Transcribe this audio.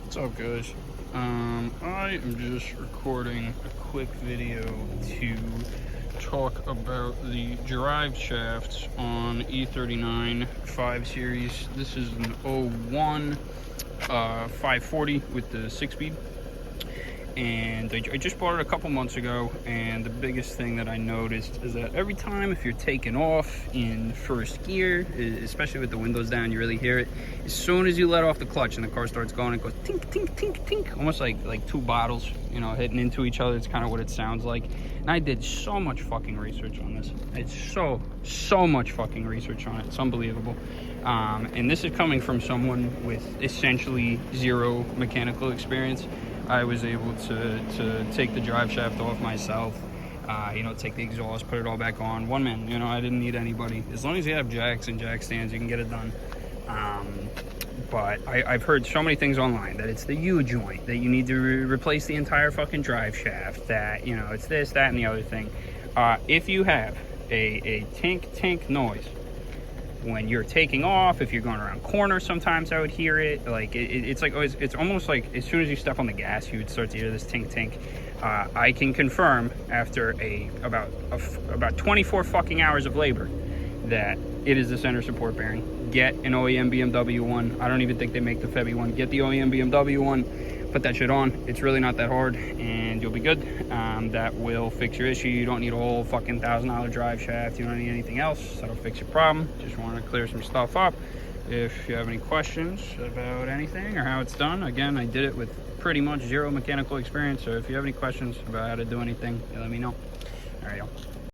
What's up, guys? I am just recording a quick video to talk about the Driveshaft on E39 5 Series. This is an 01 540 with the 6-speed. And I just bought it a couple months ago, and the biggest thing that I noticed is that every time if you're taking off in first gear, especially with the windows down, you really hear it. As soon as you let off the clutch and the car starts going, it goes tink, tink, tink, tink, almost like two bottles, you know, hitting into each other. It's kind of what it sounds like. And I did so much fucking research on this. It's so much fucking research on it. It's unbelievable. And this is coming from someone with essentially zero mechanical experience. I was able to take the drive shaft off myself, you know, take the exhaust, put it all back on. One man, you know, I didn't need anybody. As long as you have jacks and jack stands, you can get it done. But I've heard so many things online that it's the U-joint, that you need to replace the entire fucking drive shaft, that, you know, it's this, that, and the other thing. If you have a tink noise when you're taking off, if you're going around corners, sometimes I would hear it. Like it's like it's almost like as soon as you step on the gas, you would start to hear this tink. I can confirm after about 24 fucking hours of labor that it is the center support bearing. Get an OEM BMW one. I don't even think they make the Febby one. Get the OEM BMW one. Put that shit on. It's really not that hard, and you'll be good. That will fix your issue. You don't need a whole fucking $1,000 drive shaft. You don't need anything else. That'll fix your problem. Just want to clear some stuff up. If you have any questions about anything or how it's done, again, I did it with pretty much zero mechanical experience. So if you have any questions about how to do anything, let me know. All right, y'all.